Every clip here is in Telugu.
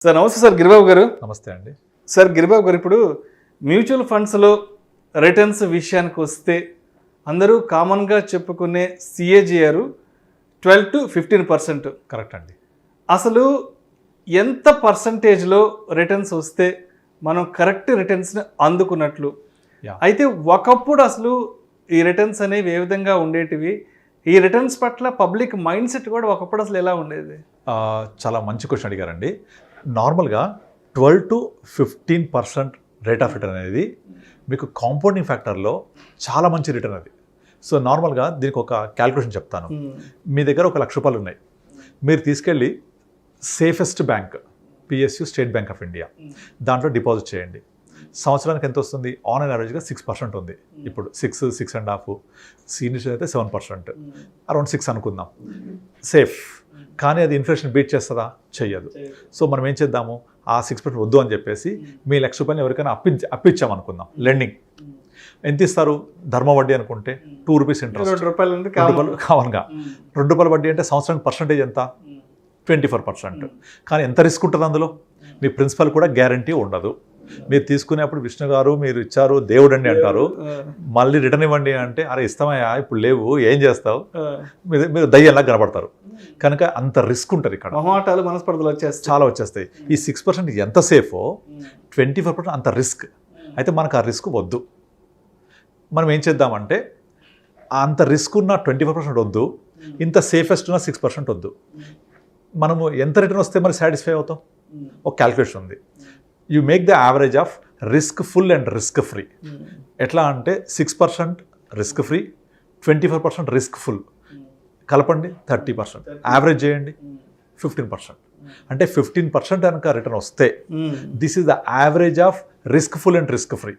సార్ నమస్తే సార్ గిరిబాబు గారు. నమస్తే అండి. సార్ గిరిబాబు గారు, ఇప్పుడు మ్యూచువల్ ఫండ్స్లో రిటర్న్స్ విషయానికి వస్తే అందరూ కామన్గా చెప్పుకునే సిఏజిఆర్ 12 to 15%. కరెక్ట్ అండి. అసలు ఎంత పర్సంటేజ్లో రిటర్న్స్ వస్తే మనం కరెక్ట్ రిటర్న్స్ని అందుకున్నట్లు? అయితే ఒకప్పుడు అసలు ఈ రిటర్న్స్ అనేవి ఏ విధంగా ఉండేటివి, ఈ రిటర్న్స్ పట్ల పబ్లిక్ మైండ్ సెట్ కూడా ఒకప్పుడు అసలు ఎలా ఉండేది? చాలా మంచి క్వశ్చన్ అడిగారండి. నార్మల్గా 12 to 15% రేట్ ఆఫ్ రిటర్న్ అనేది మీకు కాంపౌండింగ్ ఫ్యాక్టర్లో చాలా మంచి రిటర్న్ అది. సో నార్మల్గా దీనికి ఒక క్యాల్కులేషన్ చెప్తాను. మీ దగ్గర ₹1,00,000 ఉన్నాయి. మీరు తీసుకెళ్ళి safest bank PSU, State Bank of India, దాంట్లో డిపాజిట్ చేయండి. సంవత్సరానికి ఎంత వస్తుంది? ఆన్ అండ్ యావరేజ్గా 6% ఉంది. ఇప్పుడు 6.5, సీనియర్స్ అయితే 7%, అరౌండ్ 6 అనుకుందాం. సేఫ్. కానీ అది ఇన్ఫ్లేషన్ బీట్ చేస్తుందా? చెయ్యదు. సో మనం ఏం చేద్దాము, ఆ 6% వద్దు అని చెప్పేసి మీ ₹1,00,000 ఎవరికైనా అప్పిచ్చామనుకుందాం. లెండింగ్ ఎంత ఇస్తారు? ధర్మ వడ్డీ అనుకుంటే ₹2 ఇంట్రెస్ట్, ₹2 కామన్గా. ₹2 వడ్డీ అంటే సంవత్సరానికి పర్సంటేజ్ ఎంత? 24%. కానీ ఎంత రిస్క్ ఉంటుంది అందులో? మీ ప్రిన్సిపల్ కూడా గ్యారంటీ ఉండదు. మీరు తీసుకునేప్పుడు విష్ణు గారు మీరు ఇచ్చారు దేవుడు అండి అంటారు, మళ్ళీ రిటర్న్ ఇవ్వండి అంటే అరే ఇస్తామయ్యా ఇప్పుడు లేవు ఏం చేస్తావు, మీరు దయ్యంలా కనబడతారు. కనుక అంత రిస్క్ ఉంటుంది ఇక్కడ. మనస్పర్ధలు చాలా వచ్చేస్తాయి. ఈ 6% ఎంత సేఫో 24% అంత రిస్క్. అయితే మనకు ఆ రిస్క్ వద్దు. మనం ఏం చేద్దామంటే అంత రిస్క్ ఉన్న 24% వద్దు, ఇంత సేఫెస్ట్ ఉన్న 6% వద్దు. మనము ఎంత రిటర్న్ వస్తే మరి సాటిస్ఫై అవుతాం? ఒక క్యాల్కులేషన్ ఉంది. You make the average of risk full and risk free. ఎట్లా అంటే 6% రిస్క్ ఫ్రీ, 24% రిస్క్ ఫుల్ కలపండి 30%, యావరేజ్ చేయండి 15%. అంటే 15% కనుక రిటర్న్ వస్తే this is the average of risk full and risk free.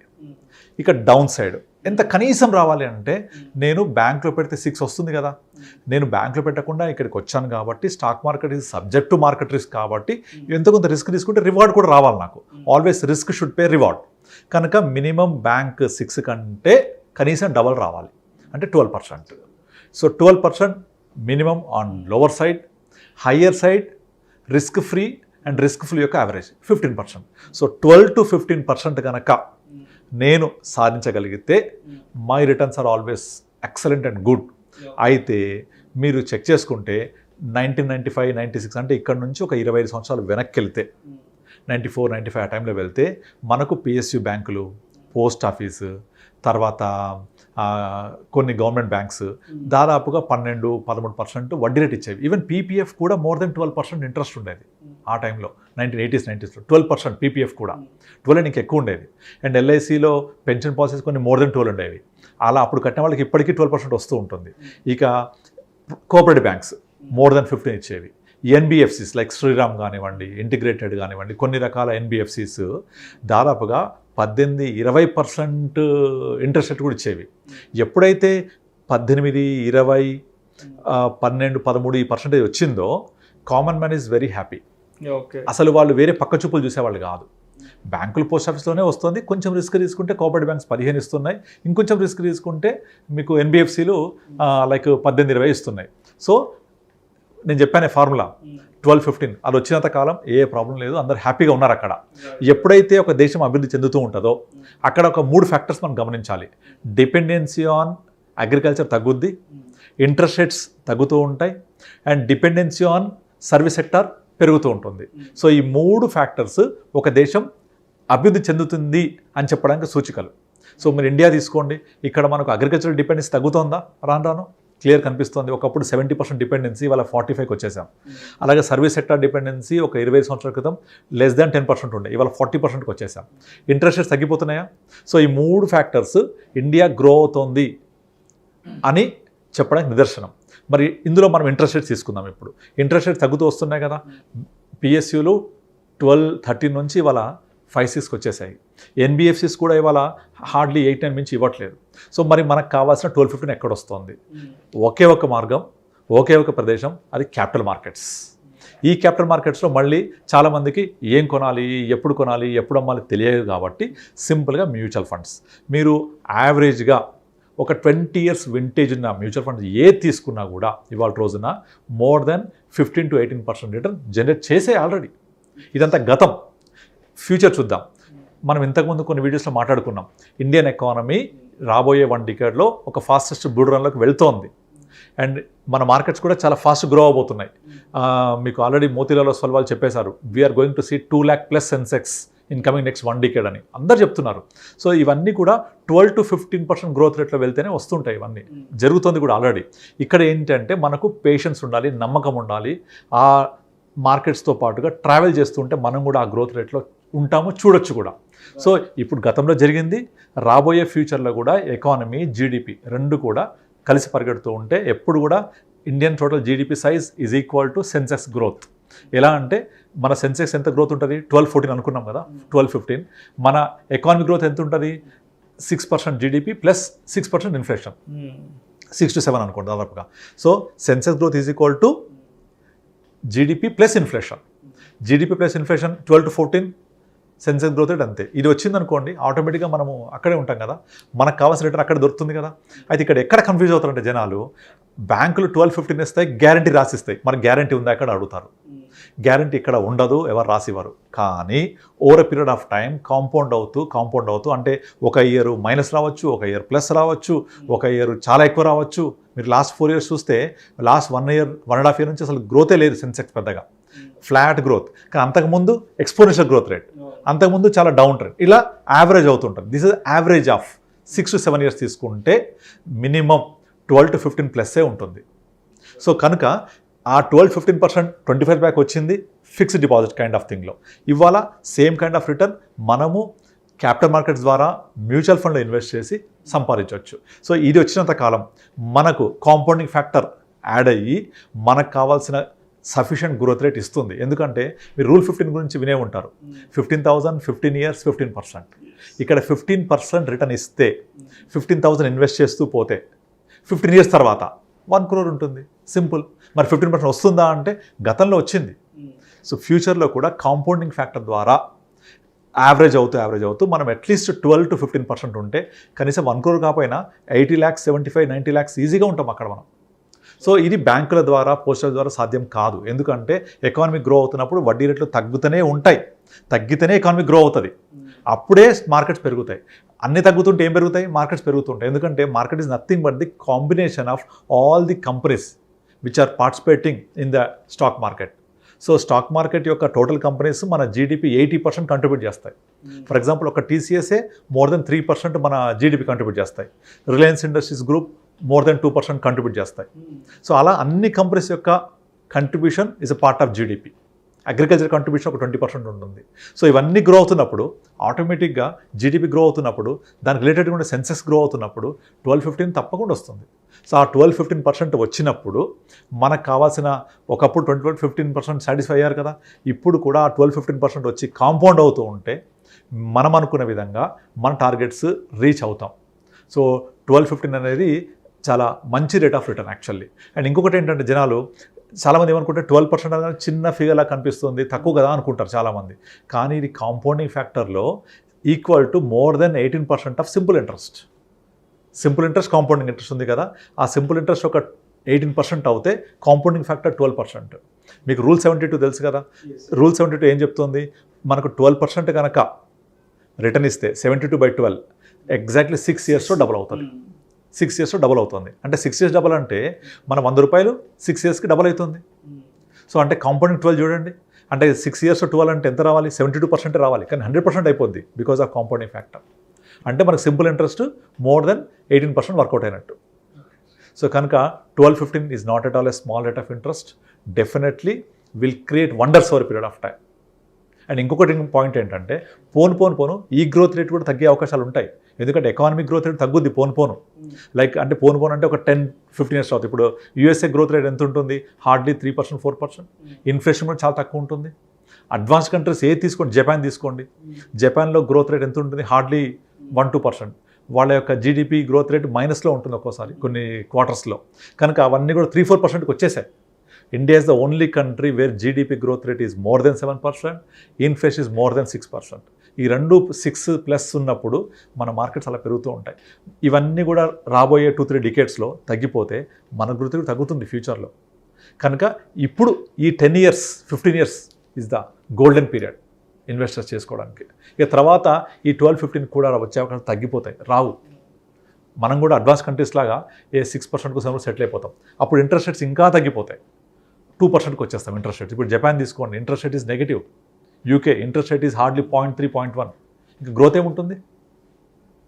ఇక డౌన్ సైడ్ ఎంత కనీసం రావాలి అంటే, నేను బ్యాంక్లో పెడితే 6 వస్తుంది కదా, నేను బ్యాంక్లో పెట్టకుండా ఇక్కడికి వచ్చాను కాబట్టి stock market is subject to market risk కాబట్టి ఎంత కొంత రిస్క్ తీసుకుంటే రివార్డ్ కూడా రావాలి నాకు. Always risk should pay reward. కనుక మినిమం బ్యాంక్ 6 కంటే కనీసం డబల్ రావాలి, అంటే 12%. So 12% minimum on lower side, higher side risk free and risk free యొక్క యావరేజ్ 15%. సో 12 to 15% కనుక నేను సాధించగలిగితే my returns are always excellent and good. అయితే మీరు చెక్ చేసుకుంటే 1995, 96 అంటే ఇక్కడ నుంచి ఒక 25 సంవత్సరాలు వెనక్కి వెళ్తే 94, 95 ఆ టైంలో వెళ్తే మనకు పిఎస్యు బ్యాంకులు, పోస్ట్ ఆఫీసు, తర్వాత కొన్ని గవర్నమెంట్ బ్యాంక్స్ దాదాపుగా 12-13% వడ్డీ రేట్ ఇచ్చేవి. ఈవెన్ పీపీఎఫ్ కూడా మోర్ దెన్ 12% ఇంట్రెస్ట్ ఉండేది ఆ టైంలో. 1980s, 90sలో 12% పీపీఎఫ్ కూడా 12 ఇంకా ఎక్కువ ఉండేది. అండ్ ఎల్ఐసిలో పెన్షన్ పాలసీస్ కొన్ని మోర్ దెన్ 12 ఉండేవి. అలా అప్పుడు కట్టిన వాళ్ళకి ఇప్పటికీ 12% వస్తూ ఉంటుంది. ఇక కోఆపరేటివ్ బ్యాంక్స్ మోర్ దెన్ 15 ఇచ్చేవి. ఎన్బిఎఫ్సిస్ లైక్ శ్రీరామ్ కానివ్వండి, ఇంటిగ్రేటెడ్ కానివ్వండి, కొన్ని రకాల ఎన్బిఎఫ్సిస్ దాదాపుగా 18-20% ఇంట్రెస్ట్ రేట్ కూడా ఇచ్చేవి. ఎప్పుడైతే 18, 20, 12, 13 ఈ పర్సెంటేజ్ వచ్చిందో common man is very happy. అసలు వాళ్ళు వేరే పక్క చూపులు చూసేవాళ్ళు కాదు. బ్యాంకులు పోస్ట్ ఆఫీస్లోనే వస్తుంది, కొంచెం రిస్క్ తీసుకుంటే కోఆపరేటివ్ బ్యాంక్స్ 15 ఇస్తున్నాయి, ఇంకొంచెం రిస్క్ తీసుకుంటే మీకు ఎన్బిఎఫ్సిలు లైక్ 18-20 ఇస్తున్నాయి. సో నేను చెప్పానే ఫార్ములా 12-15 అది వచ్చినంత కాలం ఏ ప్రాబ్లం లేదు, అందరు హ్యాపీగా ఉన్నారు అక్కడ. ఎప్పుడైతే ఒక దేశం అభివృద్ధి చెందుతూ ఉంటుందో అక్కడ ఒక 3 ఫ్యాక్టర్స్ మనం గమనించాలి. డిపెండెన్సీ ఆన్ అగ్రికల్చర్ తగ్గుద్ది, ఇంట్రెస్ట్ రేట్స్ తగ్గుతూ ఉంటాయి, and dependency on service sector పెరుగుతూ ఉంటుంది. సో ఈ 3 ఫ్యాక్టర్స్ ఒక దేశం అభివృద్ధి చెందుతుంది అని చెప్పడానికి సూచికలు. సో మీరు ఇండియా తీసుకోండి, ఇక్కడ మనకు అగ్రికల్చరల్ డిపెండెన్సీ తగ్గుతుందా? రాను క్లియర్ కనిపిస్తుంది. ఒకప్పుడు 70% డిపెండెన్సీ, వాళ్ళ 45కి వచ్చేసాం. అలాగే సర్వీస్ సెక్టర్ డిపెండెన్సీ ఒక 20 సంవత్సరాల క్రితం లెస్ దాన్ 10% ఉండే, ఇవాళ 40%కి వచ్చేసాం. Interest rates తగ్గిపోతున్నాయా? సో ఈ 3 ఫ్యాక్టర్స్ ఇండియా గ్రో అవుతోంది అని చెప్పడానికి నిదర్శనం. మరి ఇందులో మనం ఇంట్రెస్ట్ రేట్స్ తీసుకుందాం. ఇప్పుడు ఇంట్రెస్ట్ రేట్స్ తగ్గుతూ వస్తున్నాయి కదా. పిఎస్యులు 12-13 నుంచి ఇవాళ 5-6కి వచ్చేసాయి. ఎన్బిఎఫ్సిస్ కూడా ఇవాళ హార్డ్లీ 8-9 నుంచి ఇవ్వట్లేదు. సో మరి మనకు కావాల్సిన 12-15 ఎక్కడొస్తుంది? ఒకే ఒక మార్గం, ఒకే ఒక ప్రదేశం, అది క్యాపిటల్ మార్కెట్స్. ఈ క్యాపిటల్ మార్కెట్స్లో మళ్ళీ చాలామందికి ఏం కొనాలి, ఎప్పుడు కొనాలి, ఎప్పుడు అమ్మాలి తెలియదు కాబట్టి సింపుల్గా మ్యూచువల్ ఫండ్స్. మీరు యావరేజ్గా ఒక 20 years వింటేజ్ ఉన్న మ్యూచువల్ ఫండ్స్ ఏ తీసుకున్నా కూడా ఇవాళ రోజున more than 15 to 18% return generate చేసే ఆల్రెడీ. ఇదంతా గతం. ఫ్యూచర్ చూద్దాం. మనం ఇంతకుముందు కొన్ని వీడియోస్లో మాట్లాడుకున్నాం, ఇండియన్ ఎకానమీ రాబోయే 1 డికేడ్లో ఒక ఫాస్టెస్ట్ బుల్ రన్లోకి వెళ్తోంది. అండ్ మన మార్కెట్స్ కూడా చాలా ఫాస్ట్ గ్రో అవబోతున్నాయి. మీకు ఆల్రెడీ మోతీలాల్ ఒస్వాల్ వాళ్ళు చెప్పేశారు, we're going to see 2 lakh plus Sensex in coming next 1 decade అని అందరు చెప్తున్నారు. సో ఇవన్నీ కూడా 12 to 15% గ్రోత్ రేట్లో వెళ్తేనే వస్తుంటాయి. ఇవన్నీ జరుగుతుంది కూడా ఆల్రెడీ. ఇక్కడ ఏంటంటే మనకు పేషెన్స్ ఉండాలి, నమ్మకం ఉండాలి. ఆ మార్కెట్స్తో పాటుగా ట్రావెల్ చేస్తుంటే మనం కూడా ఆ గ్రోత్ రేట్లో ఉంటాము, చూడొచ్చు కూడా. సో ఇప్పుడు గతంలో జరిగింది, రాబోయే ఫ్యూచర్లో కూడా ఎకానమీ, జీడిపి రెండు కూడా కలిసి పరిగెడుతూ ఉంటే ఎప్పుడు కూడా Indian total GDP size is equal to Sensex growth. ఎలా అంటే మన సెన్సెక్స్ ఎంత గ్రోత్ ఉంటుంది, 12-14 అనుకున్నాం కదా, 12-15. మన ఎకానమీ గ్రోత్ ఎంత ఉంటుంది, 6% జీడిపి ప్లస్ 6% ఇన్ఫ్లేషన్, 6 to 7 అనుకోండి దాదాపుగా. So Sensex growth is equal to GDP plus inflation. GDP plus inflation 12 to 14, Sensex growth rate అంతే. ఇది వచ్చిందనుకోండి ఆటోమేటిక్గా మనము అక్కడే ఉంటాం కదా, మనకు కావాల్సిన రిటర్న్ అక్కడ దొరుకుతుంది కదా. అయితే ఇక్కడ ఎక్కడ కన్ఫ్యూజ్ అవుతారంటే జనాలు, బ్యాంకులు 12-15 ఇస్తాయి, గ్యారంటీ రాసిస్తాయి. మనకు గ్యారంటీ ఉందా అక్కడ అడుగుతారు. గ్యారంటీ ఇక్కడ ఉండదు, ఎవరు రాసివ్వరు. కానీ over a period of time compound అవుతూ అంటే ఒక ఇయర్ మైనస్ రావచ్చు, ఒక ఇయర్ ప్లస్ రావచ్చు, ఒక ఇయర్ చాలా ఎక్కువ రావచ్చు. మీరు లాస్ట్ 4 years చూస్తే లాస్ట్ 1 year 1.5 year నుంచి అసలు గ్రోతే లేదు సెన్సెక్స్, పెద్దగా ఫ్లాట్ గ్రోత్. కానీ అంతకుముందు ఎక్స్పోనెన్షియల్ గ్రోత్ రేట్, అంతకుముందు చాలా డౌన్ ట్రెండ్, ఇలా యావరేజ్ అవుతుంటుంది. This is average of 6 to 7 years తీసుకుంటే మినిమం 12 to 15 ప్లస్సే ఉంటుంది. సో కనుక ఆ 12-15% 25 బ్యాక్ వచ్చింది ఫిక్స్డ్ డిపాజిట్ కైండ్ ఆఫ్ థింగ్లో. ఇవాళ సేమ్ కైండ్ ఆఫ్ రిటర్న్ మనము క్యాపిటల్ మార్కెట్స్ ద్వారా మ్యూచువల్ ఫండ్లో ఇన్వెస్ట్ చేసి సంపాదించవచ్చు. సో ఇది వచ్చినంత కాలం మనకు కాంపౌండింగ్ ఫ్యాక్టర్ యాడ్ అయ్యి మనకు కావాల్సిన సఫిషియంట్ గ్రోత్ రేట్ ఇస్తుంది. ఎందుకంటే మీరు రూల్ 15 గురించి వినే ఉంటారు, 15,000 15 years 15%. ఇక్కడ 15% రిటర్న్ ఇస్తే 15,000 ఇన్వెస్ట్ చేస్తూ పోతే 15 years తర్వాత 1 crore ఉంటుంది. సింపుల్. మరి 15% వస్తుందా అంటే గతంలో వచ్చింది. సో ఫ్యూచర్లో కూడా కాంపౌండింగ్ ఫ్యాక్టర్ ద్వారా యావరేజ్ అవుతూ మనం అట్లీస్ట్ 12 to 15% ఉంటే కనీసం 1 crore కాకపోయినా 80 lakhs 75 90 lakhs ఈజీగా ఉంటాం అక్కడ మనం. సో ఇది బ్యాంకుల ద్వారా, పోస్టల్ ద్వారా సాధ్యం కాదు. ఎందుకంటే ఎకానమీ గ్రో అవుతున్నప్పుడు వడ్డీ రేట్లు తగ్గుతూనే ఉంటాయి. తగ్గితేనే ఎకానమీ గ్రో అవుతుంది, అప్పుడే మార్కెట్స్ పెరుగుతాయి. అన్ని తగ్గుతుంటే ఏం పెరుగుతాయి, మార్కెట్స్ పెరుగుతుంటాయి. ఎందుకంటే market is nothing but the combination of all the companies which are participating in the stock market. So stock market యొక్క టోటల్ కంపెనీస్ మన జీడిపి 80% కంట్రిబ్యూట్ చేస్తాయి. ఫర్ ఎగ్జాంపుల్ ఒక టీసీఎస్ఏ మోర్ దెన్ 3% మన జీడిపి కంట్రిబ్యూట్ చేస్తాయి. Reliance Industries group more than 2% contribute చేస్తాయి. సో అలా అన్ని కంపెనీస్ యొక్క contribution is a part of GDP. Agriculture contribution ఒక 20% ఉంటుంది. సో ఇవన్నీ గ్రో అవుతున్నప్పుడు ఆటోమేటిక్గా జీడిపి గ్రో అవుతున్నప్పుడు దానికి రిలేటెడ్గా ఉండే సెన్సెక్స్ గ్రో అవుతున్నప్పుడు 12-15 తప్పకుండా వస్తుంది. సో ఆ 12-15% వచ్చినప్పుడు మనకు కావాల్సిన, ఒకప్పుడు 20-15% సాటిస్ఫై అయ్యారు కదా, ఇప్పుడు కూడా ఆ 12-15% వచ్చి కాంపౌండ్ అవుతూ ఉంటే మనం అనుకున్న విధంగా మన టార్గెట్స్ రీచ్ అవుతాం. సో 12-15 అనేది చాలా మంచి rate of return actually. And ఇంకొకటి ఏంటంటే జనాలు చాలామంది ఏమనుకుంటే 12% అనేది చిన్న ఫిగర్లా కనిపిస్తుంది, తక్కువ కదా అనుకుంటారు చాలామంది. కానీ ఇది కాంపౌండింగ్ ఫ్యాక్టర్లో equal to more then 18% of simple interest. Simple interest, compounding interest ఉంది కదా, ఆ సింపుల్ ఇంట్రెస్ట్ ఒక 18% అవుతే కాంపౌండింగ్ ఫ్యాక్టర్ 12%. మీకు రూల్ 72 తెలుసు కదా, రూల్ 72 ఏం చెప్తుంది, మనకు 12% కనుక రిటర్న్ ఇస్తే 72/12 ఎగ్జాక్ట్లీ 6 yearsలో డబుల్ అవుతుంది. 6 yearsలో డబుల్ అవుతుంది. అంటే 6 years డబుల్ అంటే మన 100 రూపాయలు 6 yearsకి డబుల్ అవుతుంది. సో అంటే కాంపౌండింగ్ 12 చూడండి, అంటే 6 years 12 అంటే ఎంత రావాలి, 72% రావాలి. కానీ 100% అయిపోద్ది బికాస్ ఆఫ్ కాంపౌండింగ్ ఫ్యాక్టర్. అంటే మనకు simple interest more then 18% work out అయినట్టు. సో కనుక 12-15 is not at all a small rate of interest, definitely will create wonders over period of time. And ఇంకొకటి పాయింట్ ఏంటంటే పోను ఈ గ్రోత్ రేట్ కూడా తగ్గే అవకాశాలు ఉంటాయి. ఎందుకంటే ఎకానమిక్ గ్రోత్ రేట్ తగ్గుద్ది పోను. లైక్ అంటే పోను అంటే ఒక 10-15 years అవుతుంది. ఇప్పుడు యూఎస్ఏ గ్రోత్ రేట్ ఎంత ఉంటుంది, హార్డ్లీ 3% 4%. ఇన్ఫ్లేషన్ కూడా చాలా తక్కువ ఉంటుంది. అడ్వాన్స్ కంట్రీస్ ఏది తీసుకోండి, జపాన్ తీసుకోండి, జపాన్లో గ్రోత్ రేట్ ఎంత ఉంటుంది, హార్డ్లీ 1-2%. వాళ్ళ యొక్క జీడిపి గ్రోత్ రేట్ మైనస్లో ఉంటుంది ఒక్కోసారి కొన్ని క్వార్టర్స్లో. కనుక అవన్నీ కూడా 3-4%కి వచ్చేసాయి. India is the only country where GDP growth rate is more than 7%, inflation is more than 6%. ఈ రెండు 6+ ఉన్నప్పుడు మన మార్కెట్స్ అలా పెరుగుతూ ఉంటాయి. ఇవన్నీ కూడా రాబోయే 2-3 డికేడ్స్లో తగ్గిపోతే మన గ్రోత్ రేట్ తగ్గుతుంది ఫ్యూచర్లో. కనుక ఇప్పుడు ఈ 10 years 15 years is the golden period investors చేసుకోవడానికి. ఇక తర్వాత ఈ 12-15 కూడా వచ్చే అవకాశాలు తగ్గిపోతాయి, రావు. మనం కూడా అడ్వాన్స్ కంట్రీస్ లాగా 6% కోసం సెటిల్ అయిపోతాం. అప్పుడు ఇంట్రెస్ట్ రేట్స్ ఇంకా తగ్గిపోతాయి, 2%కి వచ్చేస్తాం ఇంట్రెస్ట్ రేట్స్. ఇప్పుడు జపాన్ తీసుకోండి, interest rate is negative. UK interest rate is hardly 0.3, 0.1. ఇంకా గ్రోత్ ఏముంటుంది?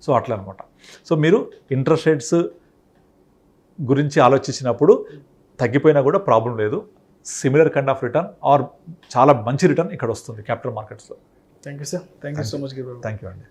సో అట్లా అనమాట. సో మీరు ఇంట్రెస్ట్ రేట్స్ గురించి ఆలోచించినప్పుడు తగ్గిపోయినా కూడా ప్రాబ్లం లేదు. Similar kind of return or చాలా మంచి రిటర్న్ ఇక్కడ వస్తుంది క్యాపిటల్ మార్కెట్స్లో. Thank you sir, thank you so much. Thank you అండి.